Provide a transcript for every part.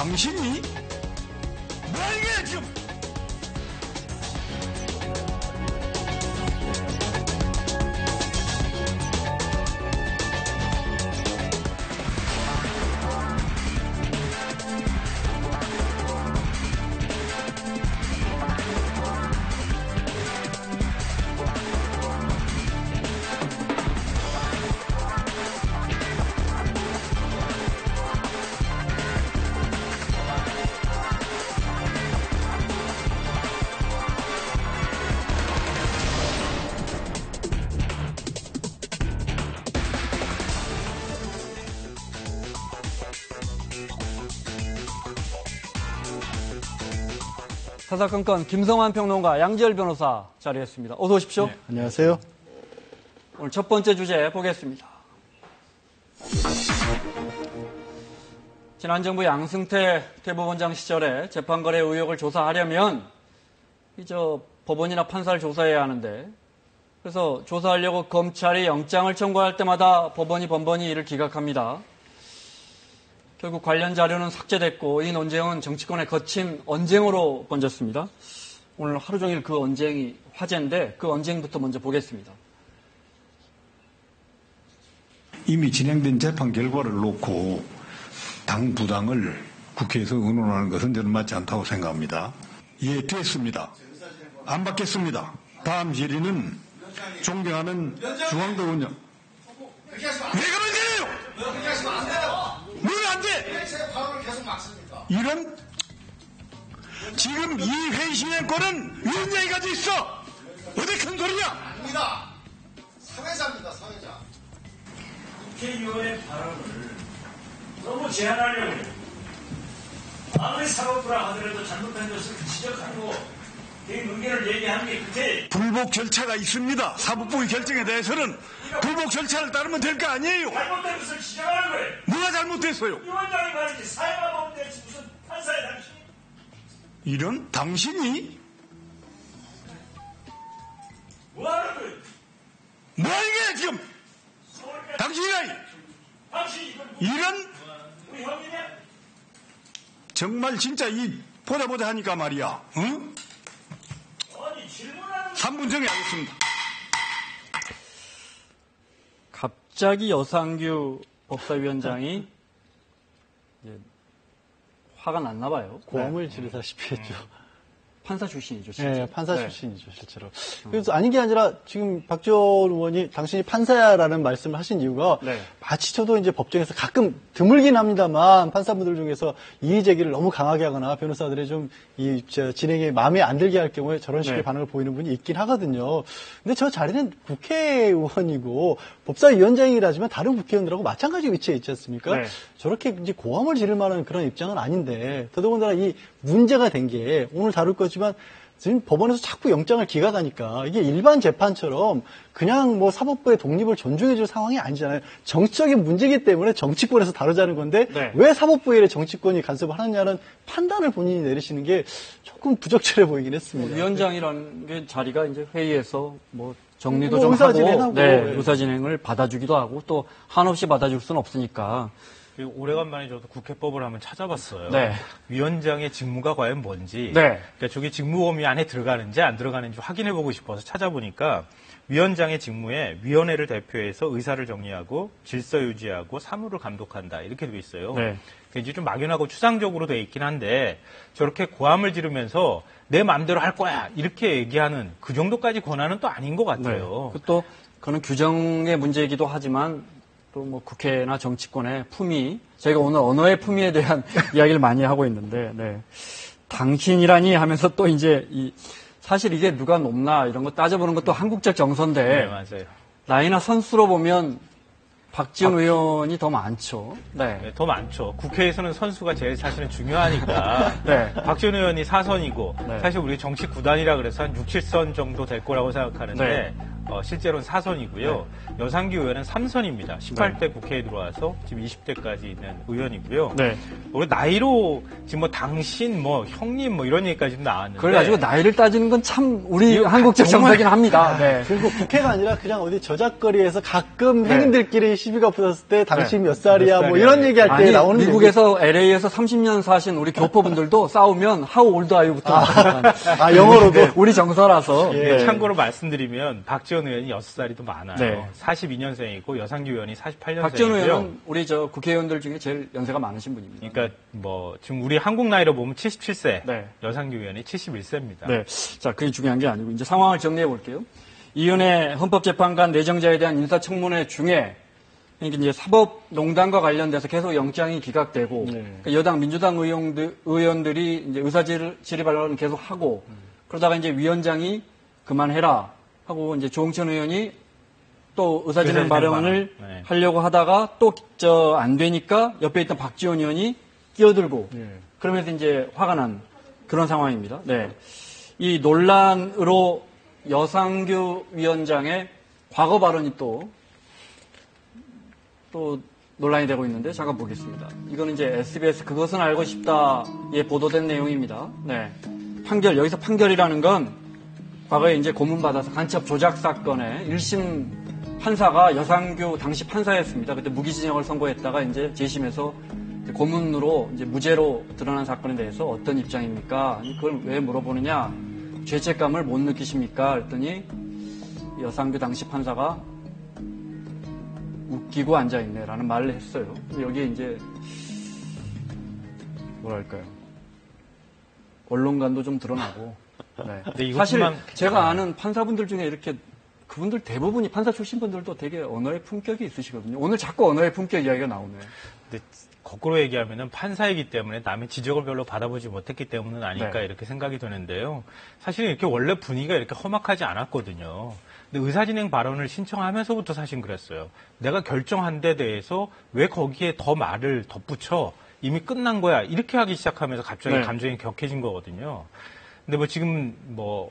당신이? 뭐야 이게 지금? 사사건건 김성환 평론가, 양지열 변호사 자리했습니다. 어서 오십시오. 네, 안녕하세요. 오늘 첫 번째 주제 보겠습니다. 지난 정부 양승태 대법원장 시절에 재판거래 의혹을 조사하려면 법원이나 판사를 조사해야 하는데, 그래서 조사하려고 검찰이 영장을 청구할 때마다 법원이 번번이 이를 기각합니다. 결국 관련 자료는 삭제됐고 이 논쟁은 정치권의 거친 언쟁으로 번졌습니다. 오늘 하루 종일 그 언쟁이 화제인데 그 언쟁부터 먼저 보겠습니다. 이미 진행된 재판 결과를 놓고 당 부당을 국회에서 의논하는 것은 저는 맞지 않다고 생각합니다. 예, 됐습니다. 안 받겠습니다. 다음 질의는 존경하는 중앙대 원장. 내가 문제예요! 그렇게 하시면 안 돼요! 왜 안 돼? 왜 제 발언을 계속 막습니까? 이런 지금 이 회의 진행권은 위원장이 가지고 있어. 어디 큰 소리냐? 아닙니다. 사회자입니다. 사회자. 국회의원의 발언을 너무 제한하려고 해요. 아무리 사법부라 하더라도 잘못한 것을 지적하고 개인 의견을 얘기하는 게 그게 불복 절차가 있습니다. 사법부의 결정에 대해서는 불복 절차를 따르면 될 거 아니에요. 잘못된 것을 지적하는 거예요. 뭐가 잘못됐어요? 위원장이 말이지 사회가 보면 되지 무슨 판사의 당신이. 이런 당신이 뭐하는 거예요? 뭐야 이게 지금? 서울까지 당신이가 당신이 이런 우리 형님이야? 정말 진짜 이 보자 하니까 말이야. 응? 아니 질문하는 3분 정에 하겠습니다. 갑자기 여상규 법사위원장이 화가 났나 봐요. 고함을 지르다시피 했죠. 판사 출신이죠, 실제. 네, 판사 출신이죠, 실제로. 그래서 아닌 게 아니라 지금 박지원 의원이 당신이 판사야라는 말씀을 하신 이유가 네. 마치 저도 이제 법정에서 가끔 드물긴 합니다만 판사분들 중에서 이의 제기를 너무 강하게 하거나 변호사들의 좀 이 진행에 마음에 안 들게 할 경우에 저런 식의 네. 반응을 보이는 분이 있긴 하거든요. 근데 저 자리는 국회의원이고 법사위원장이라지만 다른 국회의원들하고 마찬가지 위치에 있지 않습니까? 네. 저렇게 이제 고함을 지를 만한 그런 입장은 아닌데 더더군다나 이 문제가 된 게 오늘 다룰 거지만 지금 법원에서 자꾸 영장을 기각하니까 이게 일반 재판처럼 그냥 뭐 사법부의 독립을 존중해줄 상황이 아니잖아요. 정치적인 문제이기 때문에 정치권에서 다루자는 건데 네. 왜 사법부의 정치권이 간섭을 하느냐는 판단을 본인이 내리시는 게 조금 부적절해 보이긴 했습니다. 위원장이라는 게 자리가 이제 회의에서 정리도 뭐 좀 의사진행하고, 하고, 네. 의사진행을 받아주기도 하고 또 한없이 받아줄 수는 없으니까. 오래간만에 저도 국회법을 한번 찾아봤어요. 네. 위원장의 직무가 과연 뭔지, 네. 그러니까 저게 직무 범위 안에 들어가는지 안 들어가는지 확인해보고 싶어서 찾아보니까 위원장의 직무에 위원회를 대표해서 의사를 정리하고 질서 유지하고 사무를 감독한다 이렇게 돼 있어요. 네. 이제 좀 막연하고 추상적으로 돼 있긴 한데 저렇게 고함을 지르면서 내 마음대로 할 거야 이렇게 얘기하는 그 정도까지 권한은 또 아닌 것 같아요. 네. 또 그는 규정의 문제이기도 하지만 또 뭐 국회나 정치권의 품위, 저희가 오늘 언어의 품위에 대한 이야기를 많이 하고 있는데, 네. 당신이라니 하면서 또 이제 사실 이게 누가 높나 이런 거 따져보는 것도 한국적 정서인데, 네, 맞아요. 나이나 선수로 보면 박지원 의원이 더 많죠. 네. 네, 더 많죠. 국회에서는 선수가 제일 사실은 중요하니까. 네. 박지원 의원이 4선이고 네. 사실 우리 정치 9단이라 그래서 한 6, 7선 정도 될 거라고 생각하는데 네. 실제로는 4선이고요. 여상규 의원은 3선입니다. 18대 국회에 들어와서 지금 20대까지 있는 의원이고요. 네. 우리 나이로 지금 뭐 당신, 뭐 형님, 뭐 이런 얘기까지도 나왔는데. 그래가지고 나이를 따지는 건 참 우리 이거 한국적 정말- 정서긴 합니다. 네. 그리고 국회가 아니라 그냥 어디 저작거리에서 가끔 행인들끼리 시비가 붙었을 때 당신 몇 살이야 뭐 이런 얘기할 때 아니, 나오는 미국에서 LA에서 30년 사신 우리 교포분들도 싸우면 How old are you부터 아, 영어로도? 우리 정서라서. 예. 네. 참고로 말씀드리면 박지원 의원이 6살이 더 많아요. 네. 42년생이고 여상규 의원이 48년생이고요. 박지원 의원은 우리 저 국회의원들 중에 제일 연세가 많으신 분입니다. 그러니까 뭐 지금 우리 한국 나이로 보면 77세, 네. 여상규 의원이 71세입니다. 네. 자, 그게 중요한 게 아니고 이제 상황을 정리해 볼게요. 이은혜 헌법재판관 내정자에 대한 인사청문회 중에 이제 사법농단과 관련돼서 계속 영장이 기각되고 그러니까 여당 민주당 의원들이 이제 의사질의 발언을 계속 하고 그러다가 이제 위원장이 그만해라 하고 이제 조홍천 의원이 또 의사진행 의사진행 발언을 발언. 네. 하려고 하다가 또 안 되니까 옆에 있던 박지원 의원이 끼어들고 그러면서 이제 화가 난 그런 상황입니다. 네. 이 논란으로 여상규 위원장의 과거 발언이 또 논란이 되고 있는데 잠깐 보겠습니다. 이거는 이제 SBS 그것은 알고 싶다에 보도된 내용입니다. 네. 여기서 판결이라는 건 과거에 이제 고문받아서 간첩 조작 사건에 1심 판사가 여상규 당시 판사였습니다. 그때 무기징역을 선고했다가 이제 재심에서 고문으로 이제 무죄로 드러난 사건에 대해서 어떤 입장입니까? 그걸 왜 물어보느냐? 죄책감을 못 느끼십니까? 그랬더니 여상규 당시 판사가 웃기고 앉아있네라는 말을 했어요. 여기에 이제 뭐랄까요? 언론관도 좀 드러나고. 네. 근데 사실 이것만 제가 아는 판사분들 중에 이렇게 그분들 대부분이 판사 출신 분들도 되게 언어의 품격이 있으시거든요. 오늘 자꾸 언어의 품격 이야기가 나오네요. 근데 거꾸로 얘기하면은 판사이기 때문에 남의 지적을 별로 받아보지 못했기 때문은 아닐까 네. 이렇게 생각이 드는데요. 사실 이렇게 원래 분위기가 이렇게 험악하지 않았거든요. 근데 의사진행 발언을 신청하면서부터 사실 그랬어요. 내가 결정한 데 대해서 왜 거기에 더 말을 덧붙여 이미 끝난 거야 이렇게 하기 시작하면서 갑자기 네. 감정이 격해진 거거든요. 근데 뭐 지금 뭐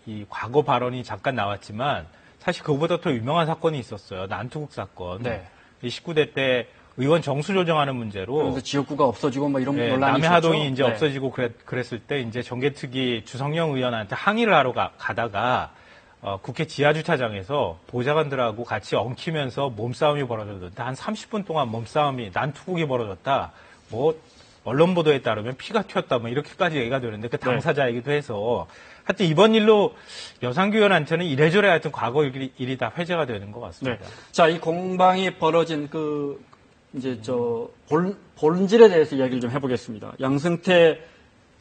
이 과거 발언이 잠깐 나왔지만 사실 그거보다 더 유명한 사건이 있었어요. 난투국 사건. 네. 19대 때 의원 정수 조정하는 문제로 그래서 지역구가 없어지고 뭐 이런 네, 논란이 남해 있었죠. 하동이 이제 네. 없어지고 그랬을 때 이제 정계특위 주성영 의원한테 항의를 하러 가다가 국회 지하주차장에서 보좌관들하고 같이 엉키면서 몸싸움이 벌어졌는데 한 30분 동안 몸싸움이 난투국이 벌어졌다. 뭐 언론 보도에 따르면 피가 튀었다. 뭐 이렇게까지 얘기가 되는데 그 당사자이기도 해서 하여튼 이번 일로 여상규 의원한테는 이래저래 하여튼 과거 일이 다 회자가 되는 것 같습니다. 네. 자, 이 공방이 벌어진 이제 본질에 대해서 이야기를 좀 해보겠습니다. 양승태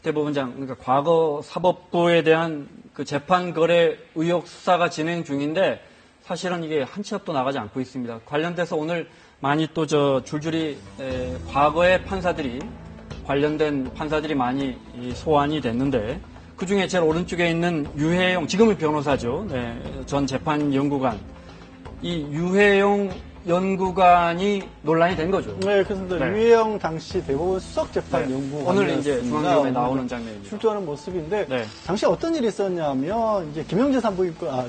대법원장, 그러니까 과거 사법부에 대한 그 재판 거래 의혹 수사가 진행 중인데 사실은 이게 한 치 앞도 나가지 않고 있습니다. 관련돼서 오늘 많이 또 줄줄이 과거의 관련된 판사들이 많이 소환이 됐는데 그 중에 제일 오른쪽에 있는 유해용, 지금은 변호사죠. 네, 전 재판연구관. 이 유해용 연구관이 논란이 된 거죠. 네, 그렇습니다. 네. 유해영 당시 대법원 수석재판연구관. 오늘 이제 중앙지검에 나오는 장면입니다. 출두하는 모습인데, 네. 당시 어떤 일이 있었냐면, 이제 김영재 산부인과,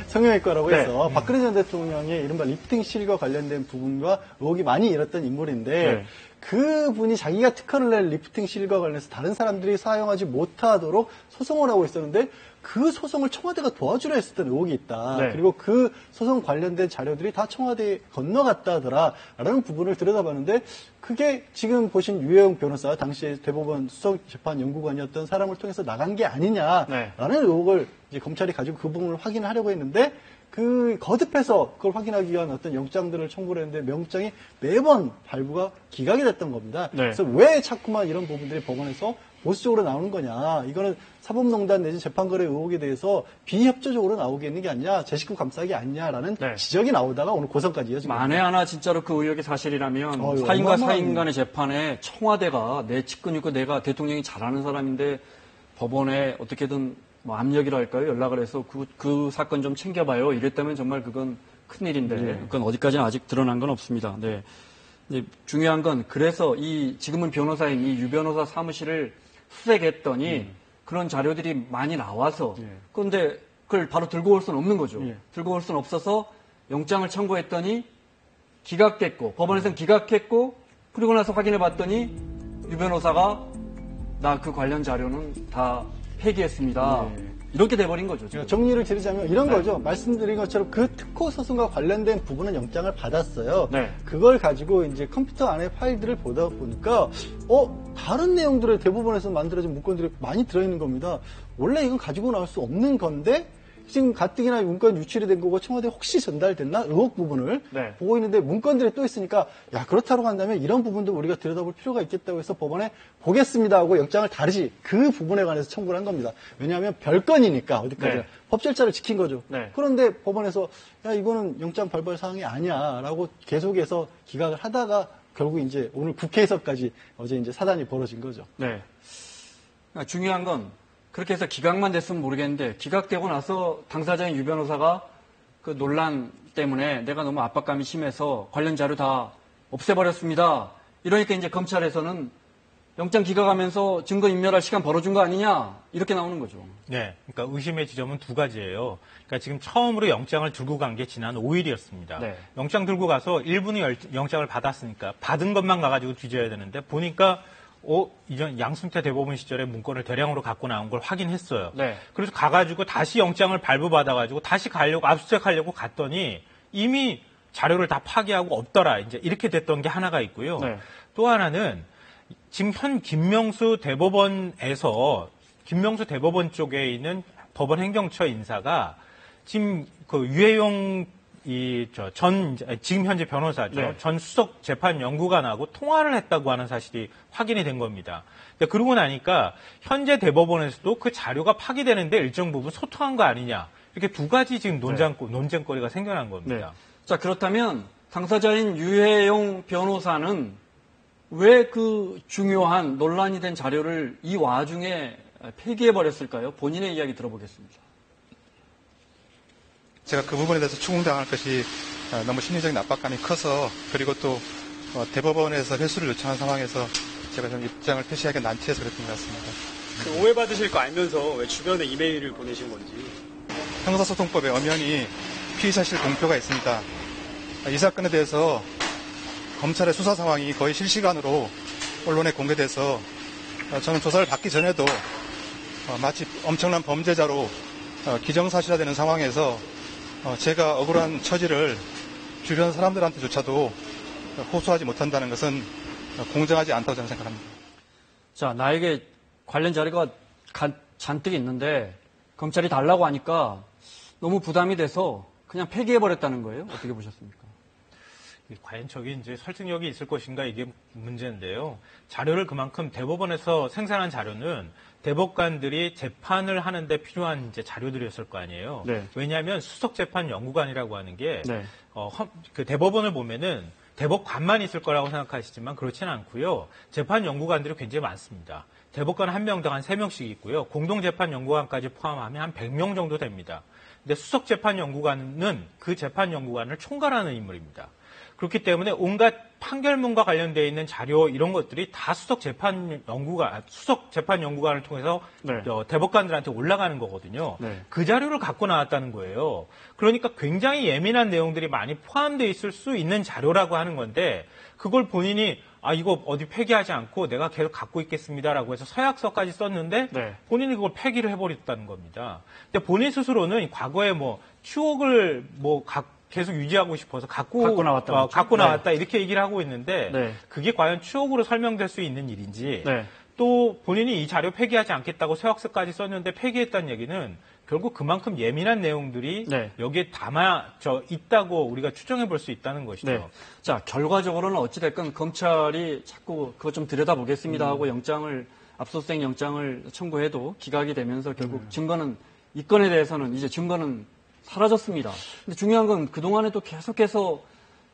성형외과라고 네. 해서 박근혜 전 대통령의 이른바 리프팅 실과 관련된 부분과 의혹이 많이 일었던 인물인데, 네. 그분이 자기가 특허를 낼 리프팅 실과 관련해서 다른 사람들이 사용하지 못하도록 소송을 하고 있었는데, 그 소송을 청와대가 도와주려 했었던 의혹이 있다. 네. 그리고 그 소송 관련된 자료들이 다 청와대에 건너갔다더라라는 부분을 들여다봤는데 그게 지금 보신 유해영 변호사 당시에 대법원 수석재판연구관이었던 사람을 통해서 나간 게 아니냐라는 네. 의혹을 이제 검찰이 가지고 그 부분을 확인하려고 했는데 그 거듭해서 그걸 확인하기 위한 어떤 영장들을 청구를 했는데 명장이 매번 발부가 기각이 됐던 겁니다. 네. 그래서 왜 자꾸만 이런 부분들이 법원에서 보수적으로 나오는 거냐. 이거는 사법농단 내지 재판거래 의혹에 대해서 비협조적으로 나오게 게 아니냐. 제 식구 감싸기 아니냐라는 네. 지적이 나오다가 오늘 고성까지 이어진 겁니다. 만에 하나 진짜로 그 의혹이 사실이라면 어휴, 사인과 어마어마한- 사인 간의 재판에 청와대가 내 측근이고 내가 대통령이 잘하는 사람인데 법원에 어떻게든 뭐 압력이랄까요? 연락을 해서 그 사건 좀 챙겨봐요. 이랬다면 정말 그건 큰일인데 그건 어디까지는 아직 드러난 건 없습니다. 네. 이제 중요한 건 그래서 지금은 변호사인 이 유 변호사 사무실을 수색했더니 그런 자료들이 많이 나와서 그런데 그걸 바로 들고 올 수는 없는 거죠. 예. 들고 올 수는 없어서 영장을 청구했더니 기각됐고 법원에서는 기각했고 그리고 나서 확인해 봤더니 유 변호사가 나 그 관련 자료는 다 폐기했습니다. 예. 이렇게 돼버린 거죠. 지금. 그러니까 정리를 드리자면 이런 거죠. 말씀드린 것처럼 그 특허 소송과 관련된 부분은 영장을 받았어요. 네. 그걸 가지고 이제 컴퓨터 안에 파일들을 보다 보니까 다른 내용들의 대부분에서 만들어진 문건들이 많이 들어있는 겁니다. 원래 이건 가지고 나올 수 없는 건데 지금 가뜩이나 문건 유출이 된 거고 청와대에 혹시 전달됐나 의혹 부분을 네. 보고 있는데 문건들이 또 있으니까 야 그렇다고 한다면 이런 부분도 우리가 들여다볼 필요가 있겠다고 해서 법원에 보겠습니다 하고 영장을 다르지 그 부분에 관해서 청구를 한 겁니다. 왜냐하면 별건이니까 어디까지 네. 법 절차를 지킨 거죠. 네. 그런데 법원에서 야 이거는 영장 발부 사항이 아니야라고 계속해서 기각을 하다가 결국 이제 오늘 국회에서까지 어제 이제 사단이 벌어진 거죠. 네. 그러니까 중요한 건 그렇게 해서 기각만 됐으면 모르겠는데 기각되고 나서 당사자인 유 변호사가 그 논란 때문에 내가 너무 압박감이 심해서 관련 자료 다 없애버렸습니다. 이러니까 이제 검찰에서는 영장 기각하면서 증거 인멸할 시간 벌어준 거 아니냐 이렇게 나오는 거죠. 네, 그러니까 의심의 지점은 두 가지예요. 그러니까 지금 처음으로 영장을 들고 간 게 지난 5일이었습니다. 네. 영장 들고 가서 1분의 영장을 받았으니까 받은 것만 가가지고 뒤져야 되는데 보니까 이전 양승태 대법원 시절에 문건을 대량으로 갖고 나온 걸 확인했어요. 네. 그래서 가가지고 다시 영장을 발부받아가지고 다시 가려고 압수수색하려고 갔더니 이미 자료를 다 파기하고 없더라. 이제 이렇게 됐던 게 하나가 있고요. 네. 또 하나는 지금 현 김명수 대법원 쪽에 있는 법원 행정처 인사가 지금 그 유해용 지금 현재 변호사죠. 네. 전 수석 재판 연구관하고 통화를 했다고 하는 사실이 확인이 된 겁니다. 근데 그러고 나니까 현재 대법원에서도 그 자료가 파기되는데 일정 부분 소통한 거 아니냐. 이렇게 두 가지 지금 논쟁거리가 생겨난 겁니다. 네. 자, 그렇다면 당사자인 유해용 변호사는 왜 그 중요한 논란이 된 자료를 이 와중에 폐기해버렸을까요? 본인의 이야기 들어보겠습니다. 제가 그 부분에 대해서 추궁당할 것이 너무 심리적인 압박감이 커서 그리고 또 대법원에서 회수를 요청한 상황에서 제가 좀 입장을 표시하기 난처해서 그랬던 것 같습니다. 그 오해받으실 거 알면서 왜 주변에 이메일을 보내신 건지. 형사소송법에 엄연히 피의사실 공표가 있습니다. 이 사건에 대해서 검찰의 수사 상황이 거의 실시간으로 언론에 공개돼서 저는 조사를 받기 전에도 마치 엄청난 범죄자로 기정사실화되는 상황에서 제가 억울한 처지를 주변 사람들한테조차도 호소하지 못한다는 것은 공정하지 않다고 저는 생각합니다. 자, 나에게 관련 자료가 잔뜩 있는데 검찰이 달라고 하니까 너무 부담이 돼서 그냥 폐기해버렸다는 거예요? 어떻게 보셨습니까? 과연 저게 이제 설득력이 있을 것인가 이게 문제인데요. 자료를 그만큼 대법원에서 생산한 자료는 대법관들이 재판을 하는데 필요한 이제 자료들이었을 거 아니에요. 네. 왜냐하면 수석 재판 연구관이라고 하는 게 네. 그 대법원을 보면은 대법관만 있을 거라고 생각하시지만 그렇지는 않고요. 재판 연구관들이 굉장히 많습니다. 대법관 한 명당 한 3명씩 있고요. 공동재판 연구관까지 포함하면 한 100명 정도 됩니다. 근데 수석 재판 연구관은 그 재판 연구관을 총괄하는 인물입니다. 그렇기 때문에 온갖 판결문과 관련되어 있는 자료 이런 것들이 다 수석 재판 연구관을 통해서 네. 대법관들한테 올라가는 거거든요. 네. 그 자료를 갖고 나왔다는 거예요. 그러니까 굉장히 예민한 내용들이 많이 포함되어 있을 수 있는 자료라고 하는 건데 그걸 본인이 이거 어디 폐기하지 않고 내가 계속 갖고 있겠습니다라고 해서 서약서까지 썼는데 네. 본인이 그걸 폐기를 해버렸다는 겁니다. 근데 본인 스스로는 과거에 추억을 계속 유지하고 싶어서 갖고 나왔다 이렇게 얘기를 하고 있는데 네. 그게 과연 추억으로 설명될 수 있는 일인지 네. 또 본인이 이 자료 폐기하지 않겠다고 서약서까지 썼는데 폐기했다는 얘기는 결국 그만큼 예민한 내용들이 네. 여기에 있다고 우리가 추정해 볼 수 있다는 것이죠. 네. 자, 결과적으로는 어찌됐건 검찰이 자꾸 그거 좀 들여다보겠습니다 하고 압수수색 영장을 청구해도 기각이 되면서 결국 증거는 이 건에 대해서는 이제 증거는 사라졌습니다. 근데 중요한 건 그동안에도 계속해서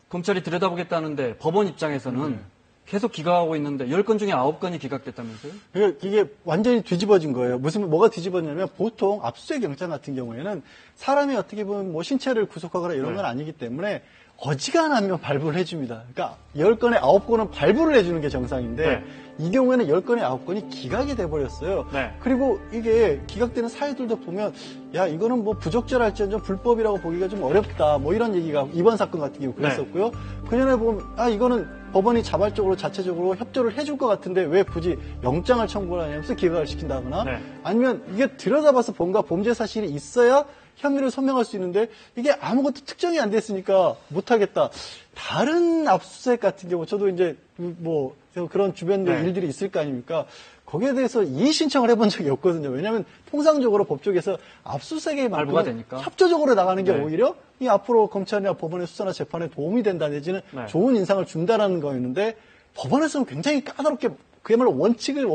검찰이 들여다보겠다는데 법원 입장에서는 계속 기각하고 있는데 10건 중에 9건이 기각됐다면서요? 그러니까 이게 완전히 뒤집어진 거예요. 뭐가 뒤집어졌냐면 보통 압수수색 영장 같은 경우에는 사람이 어떻게 보면 신체를 구속하거나 이런 건 아니기 때문에 어지간하면 발부를 해줍니다. 그러니까 10건에 9건은 발부를 해주는 게 정상인데 이 경우에는 10건에 9건이 기각이 돼버렸어요. 네. 그리고 이게 기각되는 사유들도 보면 야 이거는 뭐 부적절할지언정 불법이라고 보기가 좀 어렵다. 뭐 이런 얘기가 이번 사건 같은 경우 그랬었고요. 그년에 보면 아 이거는 법원이 자발적으로 자체적으로 협조를 해줄 것 같은데 왜 굳이 영장을 청구를 하냐면서 기각을 시킨다거나 아니면 이게 들여다봐서 뭔가 범죄 사실이 있어야 혐의를 소명할 수 있는데 이게 아무것도 특정이 안 됐으니까 못하겠다. 다른 압수수색 같은 경우 저도 이제 뭐 그런 주변 일들이 있을 거 아닙니까? 거기에 대해서 이의 신청을 해본 적이 없거든요. 왜냐하면 통상적으로 법조계에서 압수수색에 발부가 되니까. 협조적으로 나가는 게 오히려 이 앞으로 검찰이나 법원의 수사나 재판에 도움이 된다 내지는 좋은 인상을 준다라는 거였는데 법원에서는 굉장히 까다롭게 그야말로 원칙을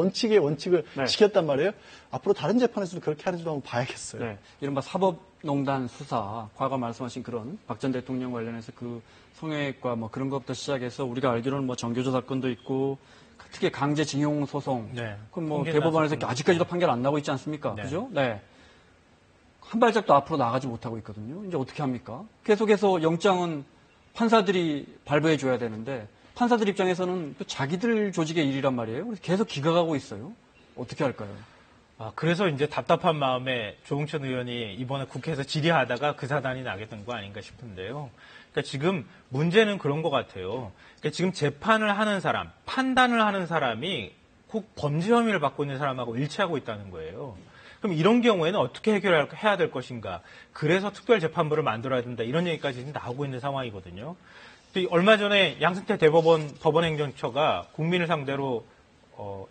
지켰단 말이에요. 앞으로 다른 재판에서도 그렇게 하는지도 한번 봐야겠어요. 네. 이른바 사법농단 수사, 과거 말씀하신 그런 박 전 대통령 관련해서 그 성형외과 뭐 그런 것부터 시작해서 우리가 알기로는 뭐 정교조 사건도 있고 특히 강제징용 소송. 그럼 뭐 대법원에서 아직까지도 판결 안 나고 있지 않습니까? 그죠? 네. 한 발짝도 앞으로 나가지 못하고 있거든요. 이제 어떻게 합니까? 계속해서 영장은 판사들이 발부해 줘야 되는데 판사들 입장에서는 또 자기들 조직의 일이란 말이에요. 그래서 계속 기각하고 있어요. 어떻게 할까요? 그래서 이제 답답한 마음에 조홍천 의원이 이번에 국회에서 질의하다가 그 사단이 나게 된 거 아닌가 싶은데요. 그러니까 지금 문제는 그런 것 같아요. 그러니까 지금 재판을 하는 사람, 판단을 하는 사람이 꼭 범죄 혐의를 받고 있는 사람하고 일치하고 있다는 거예요. 그럼 이런 경우에는 어떻게 해야 될 것인가. 그래서 특별재판부를 만들어야 된다. 이런 얘기까지 지금 나오고 있는 상황이거든요. 얼마 전에 양승태 대법원 법원행정처가 국민을 상대로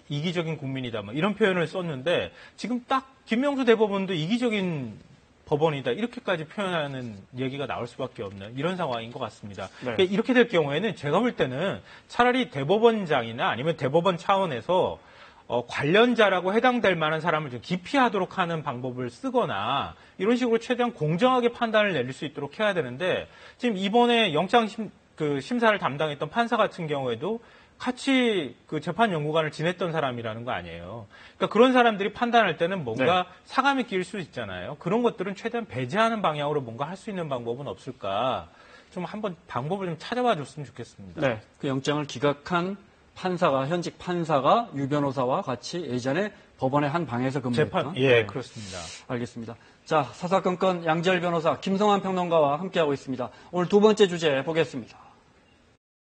이기적인 국민이다. 뭐 이런 표현을 썼는데 지금 딱 김명수 대법원도 이기적인 법원이다. 이렇게까지 표현하는 얘기가 나올 수밖에 없는 이런 상황인 것 같습니다. 그러니까 이렇게 될 경우에는 제가 볼 때는 차라리 대법원장이나 아니면 대법원 차원에서 관련자라고 해당될 만한 사람을 좀 기피하도록 하는 방법을 쓰거나 이런 식으로 최대한 공정하게 판단을 내릴 수 있도록 해야 되는데 지금 이번에 영장 심사를 담당했던 판사 같은 경우에도 같이 그 재판 연구관을 지냈던 사람이라는 거 아니에요. 그러니까 그런 사람들이 판단할 때는 뭔가 사감이 끼일 수 있잖아요. 그런 것들은 최대한 배제하는 방향으로 뭔가 할 수 있는 방법은 없을까? 좀 한번 방법을 좀 찾아봐 줬으면 좋겠습니다. 네. 그 영장을 기각한 현직 판사가 유 변호사와 같이 예전에 법원의 한 방에서 근무했다. 그렇습니다. 알겠습니다. 자, 사사건건 양지열 변호사, 김성환 평론가와 함께하고 있습니다. 오늘 두 번째 주제 보겠습니다.